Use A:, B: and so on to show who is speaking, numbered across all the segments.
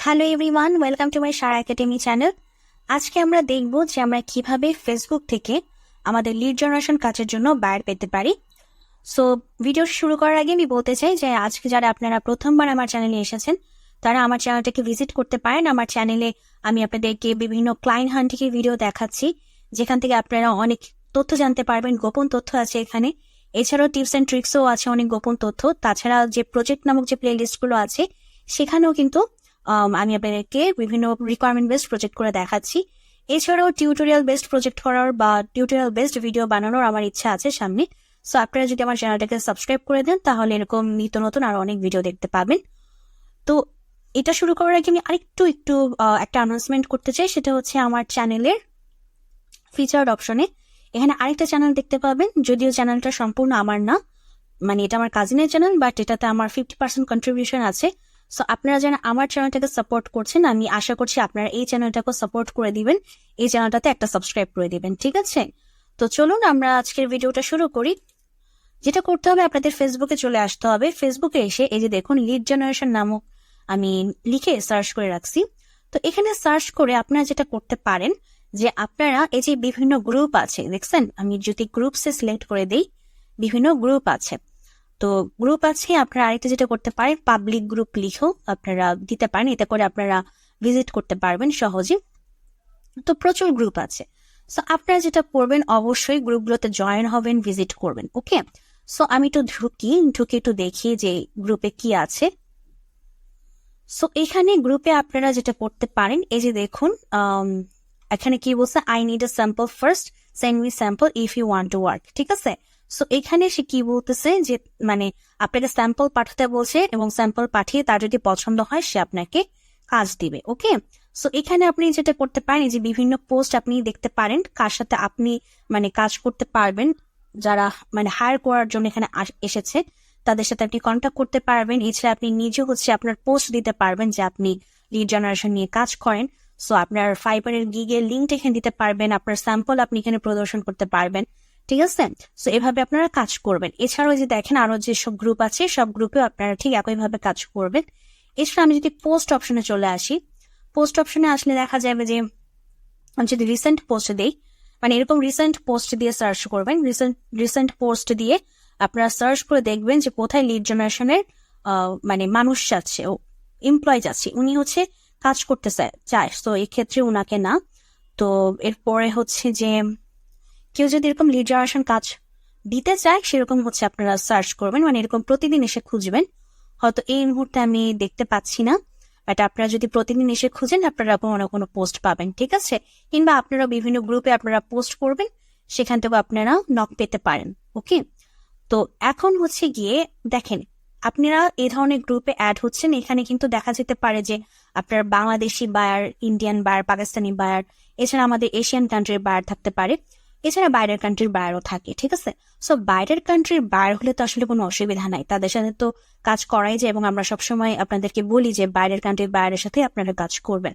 A: Hello everyone, welcome to my Sharah Academy channel. আজকে আমরা দেখব যে আমরা কিভাবে ফেসবুক থেকে আমাদের লিড জেনারেশন কাজের জন্য বায়ার পেতে পারি। সো ভিডিও শুরু করার আগে আমি বলতে চাই যে আজকে যারা আপনারা প্রথমবার আমার চ্যানেলে এসেছেন তারা আমার চ্যানেলটাকে ভিজিট করতে পারেন। আমার চ্যানেলে আমি আপনাদেরকে বিভিন্ন ক্লায়েন্ট হান্টিংয়ের ভিডিও দেখাচ্ছি, যেখান থেকে আপনারা অনেক তথ্য জানতে পারবেন। গোপন তথ্য আছে এখানে, এছাড়াও টিপস অ্যান্ড ট্রিক্সও আছে অনেক গোপন তথ্য। তাছাড়া যে প্রজেক্ট নামক যে প্লে লিস্টগুলো আছে সেখানেও কিন্তু আমি আপনাদেরকে বিভিন্ন রিকোয়ারমেন্ট বেসড প্রজেক্ট করে দেখাচ্ছি। এছাড়াও টিউটোরিয়াল বেসড প্রজেক্ট করার বা টিউটোরিয়াল বেসড ভিডিও বানানোর আমার ইচ্ছা আছে সামনে। সো আপনারা যদি আমার চ্যানেলটাকে সাবস্ক্রাইব করে দেন তাহলে এরকম নিত্য নতুন আরো অনেক ভিডিও দেখতে পাবেন। তো এটা শুরু করার আগে আমি আরেকটু একটা অ্যানাউন্সমেন্ট করতে চাই, সেটা হচ্ছে আমার চ্যানেলের ফিচার্ড অপশনে এখানে আরেকটা চ্যানেল দেখতে পাবেন। যদিও চ্যানেলটা সম্পূর্ণ আমার না, মানে এটা আমার কাজিনের চ্যানেল, বাট এটাতে আমার 50% কন্ট্রিবিউশন আছে। সো আপনারা যারা আমার চ্যানেলটাকে সাপোর্ট করছেন, আমি আশা করছি আপনারা এই চ্যানেলটাকে সাপোর্ট করে দিবেন, এই চ্যানেলটাতে একটা সাবস্ক্রাইব করে দিবেন, ঠিক আছে? তো চলুন আমরা আজকের ভিডিওটা শুরু করি। যেটা করতে হবে, আপনাদের ফেসবুকে চলে আসতে হবে। ফেসবুকে এসে এই যে দেখুন লিড জেনারেশন নামক আমি লিখে সার্চ করে রাখছি। তো এখানে সার্চ করে আপনারা যেটা করতে পারেন যে আপনারা এই যে বিভিন্ন গ্রুপ আছে দেখছেন, আমি যদি গ্রুপসে সিলেক্ট করে দিই, বিভিন্ন গ্রুপ আছে। তো গ্রুপ আছে, আপনারা আরেকটা যেটা করতে পারেন পাবলিক গ্রুপ লিখেও আপনারা দিতে পারেন, এতে করে আপনারা ভিজিট করতে পারবেন সহজে। তো প্রচুর গ্রুপ আছে। সো আপনারা যেটা করবেন অবশ্যই গ্রুপগুলোতে জয়েন হবেন, ভিজিট করবেন। ওকে, সো আমি একটু ঢুকে একটু দেখি যে গ্রুপে কি আছে। সো এখানে গ্রুপে আপনারা যেটা করতে পারেন, এই যে দেখুন এখানে কি বলছে, I need a sample first, send me sample if you want to work, ঠিক আছে? সো এখানে সে কি বলতেছে যে মানে আপনাকে স্যাম্পল পাঠাতে বলছে, এবং স্যাম্পল পাঠিয়ে তার যদি পছন্দ হয় সে আপনাকে কাজ দিবে। ওকে, সো এখানে আপনি যেটা করতে পারেন, যে বিভিন্ন পোস্ট আপনি দেখতে পারেন কার সাথে আপনি মানে কাজ করতে পারবেন, যারা মানে হায়ার করার জন্য এখানে এসেছে তাদের সাথে আপনি কন্ট্যাক্ট করতে পারবেন। এছাড়া আপনি নিজে হচ্ছে আপনার পোস্ট দিতে পারবেন যে আপনি লিড জেনারেশন নিয়ে কাজ করেন। সো আপনার ফাইবারের গিগের লিঙ্ক এখানে দিতে পারবেন, আপনার স্যাম্পল আপনি এখানে প্রদর্শন করতে পারবেন, ঠিক আছে? সো এভাবে আপনারা কাজ করবেন। এছাড়াও যে দেখেন আরো যেসব গ্রুপ আছে সব গ্রুপে আপনারা ঠিক একইভাবে কাজ করবেন। এছাড়া আমি যদি পোস্ট অপশনে চলে আসি, পোস্ট অপশনে আসলে দেখা যাবে যে আমি যদি রিসেন্ট পোস্ট দিই, মানে এরকম রিসেন্ট পোস্ট দিয়ে সার্চ করবেন, রিসেন্ট পোস্ট দিয়ে আপনারা সার্চ করে দেখবেন যে কোথায় লিড জেনারেশনের মানে মানুষ যাচ্ছে, ও এমপ্লয় যাচ্ছে, উনি হচ্ছে কাজ করতে চায়। তো এই ক্ষেত্রে উনাকে না। তো এরপরে হচ্ছে যে কেউ যদি এরকম লিড জেনারেশন কাজ দিতে চায় সেরকম হচ্ছে আপনারা সার্চ করবেন, মানে এরকম প্রতিদিন এসে খুঁজবেন। হয়তো এই মুহূর্তে আমি দেখতে পাচ্ছি না, বাট আপনারা যদি প্রতিদিন এসে খুঁজেন আপনারা কোনো না কোনো পোস্ট পাবেন, ঠিক আছে? কিংবা আপনারা বিভিন্ন গ্রুপে আপনারা পোস্ট করবেন, সেখান থেকে আপনারা নক পেতে পারেন। ওকে, তো এখন হচ্ছে গিয়ে দেখেন আপনারা এই ধরনের গ্রুপে অ্যাড হচ্ছেন, এখানে কিন্তু দেখা যেতে পারে যে আপনার Bangladeshi buyer, Indian buyer, Pakistani buyer, এছাড়া আমাদের এশিয়ান কান্ট্রির বায়ার থাকতে পারে, এছাড়া বাইরের কান্ট্রির বায়ারও থাকে, ঠিক আছে? সো বাইরের কান্ট্রির বায়ার হলে তো আসলে কোনো অসুবিধা নাই, তাদের সাথে তো কাজ করাই যায়, এবং আমরা সবসময় আপনাদেরকে বলি যে বাইরের কান্ট্রির বায়ারের সাথে আপনারা কাজ করবেন।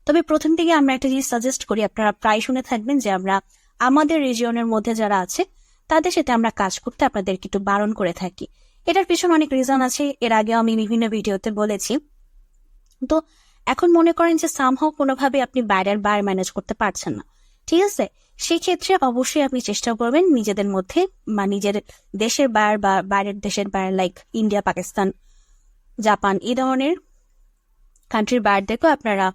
A: তবে প্রথম থেকে আমরা একটা জিনিস সাজেস্ট করি, আপনারা প্রায় শুনে থাকবেন যে আমরা আমাদের রিজিয়নের মধ্যে যারা আছে তাদের সাথে আমরা কাজ করতে আপনাদেরকে একটু বারণ করে থাকি। এটার পিছনে অনেক রিজন আছে, এর আগেও আমি বিভিন্ন ভিডিওতে বলেছি। তো এখন মনে করেন যে সামহাও কোনোভাবে আপনি বাইরের বায়ার ম্যানেজ করতে পারছেন না, ঠিক আছে? সেই ক্ষেত্রে অবশ্যই আপনি চেষ্টা করবেন নিজেদের মধ্যে বা নিজের দেশের বায়ার বা বাইরের দেশের buyer, like India, Pakistan, Japan, এই ধরনের কান্ট্রির বায়ারদেরকেও আপনারা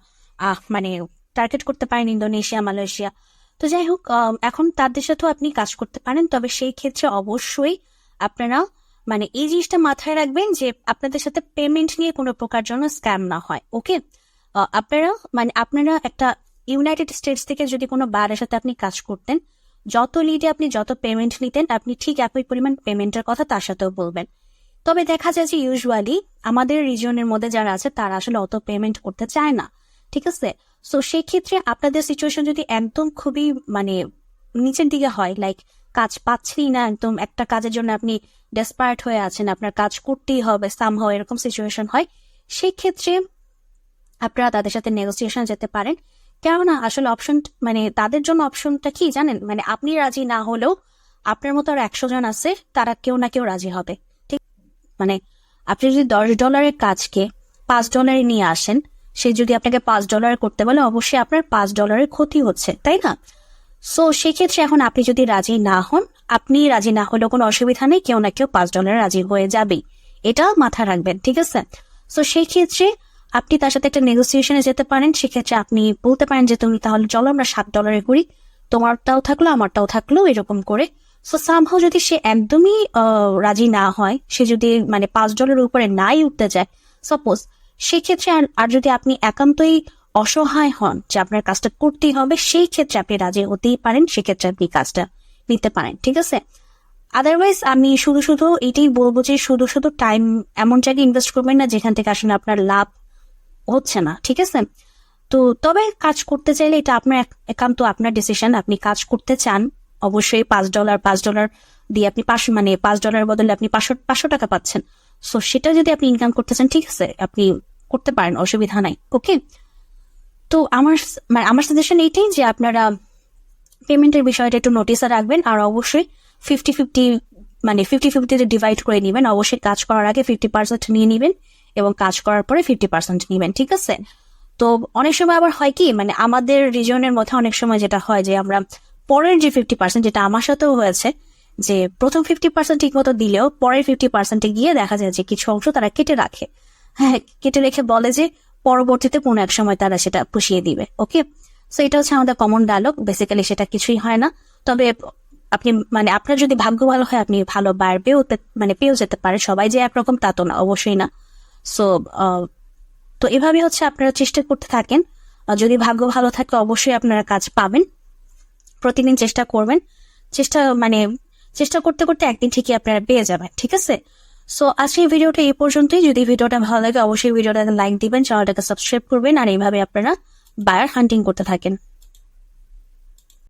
A: মানে টার্গেট করতে পারেন, ইন্দোনেশিয়া, মালয়েশিয়া। তো যাই হোক, এখন তাদের সাথেও আপনি কাজ করতে পারেন, তবে সেই ক্ষেত্রে অবশ্যই আপনারা মানে এই জিনিসটা মাথায় রাখবেন যে আপনাদের সাথে পেমেন্ট নিয়ে কোনো প্রকার জন্য স্ক্যাম না হয়। ওকে, আপনারা একটা ইউনাইটেড স্টেটস থেকে যদি কোনো বায়ারের সাথে আপনি কাজ করতেন, যত লিডে আপনি যত পেমেন্ট নিতেন আপনি ঠিক একই পরিমাণ পেমেন্টের কথা তার সাথেও বলবেন। তবে দেখা যায় যে ইউজুয়ালি আমাদের রিজিয়নের মধ্যে যারা আছে তারা আসলে অত পেমেন্ট করতে চায় না, ঠিক আছে? সো সেই ক্ষেত্রে আপনাদের সিচুয়েশন যদি একদম খুবই মানে নিচের দিকে হয়, লাইক কাজ পাচ্ছেই না, একদম একটা কাজের জন্য আপনি ডেসপারেট হয়ে আছেন, আপনার কাজ করতেই হবে সামহাও, এরকম সিচুয়েশন হয়, সেই ক্ষেত্রে আপনারা তাদের সাথে নেগোসিয়েশন যেতে পারেন। কেননা আসলে অপশন মানে তাদের জন্য অপশনটা কি জানেন, মানে আপনি রাজি না হলেও আপনার মতো আর 100 জন আছে, তারা কেউ না কেউ রাজি হবে, ঠিক? মানে আপনি যদি $10 কাজকে $5 নিয়ে আসেন, সে যদি আপনাকে $5 করতে বলে, অবশ্যই আপনার $5 ক্ষতি হচ্ছে, তাই না? সো সেক্ষেত্রে এখন আপনি যদি রাজি না হন, আপনি রাজি না হলেও কোনো অসুবিধা নেই, কেউ না কেউ $5 রাজি হয়ে যাবেই, এটা মাথা রাখবেন, ঠিক আছে? সো সেই ক্ষেত্রে আপনি তার সাথে একটা নেগোসিয়েশনে যেতে পারেন। সেক্ষেত্রে আপনি বলতে পারেন যে তুমি তাহলে চলো আমরা $7 করি, তোমারটাও থাকলো আমারটাও থাকলো, এরকম করে। সো সামহাও যদি সে একদমই রাজি না হয়, সে যদি মানে $5 উপরে নাই উঠতে চায় সাপোজ, সেক্ষেত্রে আর যদি আপনি একান্তই অসহায় হন যে আপনার কাজটা করতেই হবে, সেই ক্ষেত্রে আপনি রাজি হতেই পারেন, সেক্ষেত্রে আপনি কাজটা নিতে পারেন, ঠিক আছে? আদারওয়াইজ আমি শুধু এটাই বলবো যে শুধু টাইম এমন জায়গায় ইনভেস্ট করবেন না যেখান থেকে আসলে আপনার লাভ হচ্ছে না, ঠিক আছে? তো তবে কাজ করতে চাইলে এটা আপনার একান্ত আপনার ডিসিশন। আপনি কাজ করতে চান, অবশ্যই $5 দিয়ে আপনি $5 বদলে আপনি 500 টাকা পাচ্ছেন। সো সেটা যদি আপনি ইনকাম করতে চান, ঠিক আছে, আপনি করতে পারেন, অসুবিধা নাই, ওকে? তো আমার সাজেশন এইটাই যে আপনারা পেমেন্টের বিষয়টা একটু নোটিসে রাখবেন, আর অবশ্যই 50-50 50-50 ডিভাইড করে নিবেন। অবশ্যই কাজ করার আগে 50% নিয়ে নিবেন এবং কাজ করার পরে 50% নিবেন, ঠিক আছে? তো অনেক সময় আবার হয় কি, আমাদের রিজনের মধ্যে অনেক সময় যেটা হয় যে আমরা পরের যে 50%, যেটা আমার সাথেও হয়েছে, যে প্রথম 50% ঠিক মতো দিলেও পরের 50% গিয়ে দেখা যায় যে কিছু অংশ তারা কেটে রাখে। হ্যাঁ, কেটে রেখে বলে যে পরবর্তীতে কোনো এক সময় তারা সেটা পুষিয়ে দিবে, ওকে? সো এটা হচ্ছে আমাদের কমন ডায়লগ। বেসিক্যালি সেটা কিছুই হয় না। তবে আপনি আপনার যদি ভাগ্য ভালো হয়, আপনি ভালো বায়ার পেয়েও যেতে পারে। সবাই যে একরকম তা তো না, অবশ্যই না। সো তো এভাবে হচ্ছে আপনারা চেষ্টা করতে থাকেন। যদি ভাগ্য ভালো থাকে অবশ্যই আপনারা কাজ পাবেন। প্রতিদিন চেষ্টা করবেন, চেষ্টা করতে করতে একদিন ঠিকই আপনারা পেয়ে যাবেন, ঠিক আছে? সো আজকে ভিডিওটা এই পর্যন্তই। যদি ভিডিওটা ভালো লাগে অবশ্যই ভিডিওটাকে লাইক দিবেন, চ্যানেলটাকে সাবস্ক্রাইব করবেন, আর এইভাবে আপনারা বায়ার হান্টিং করতে থাকেন।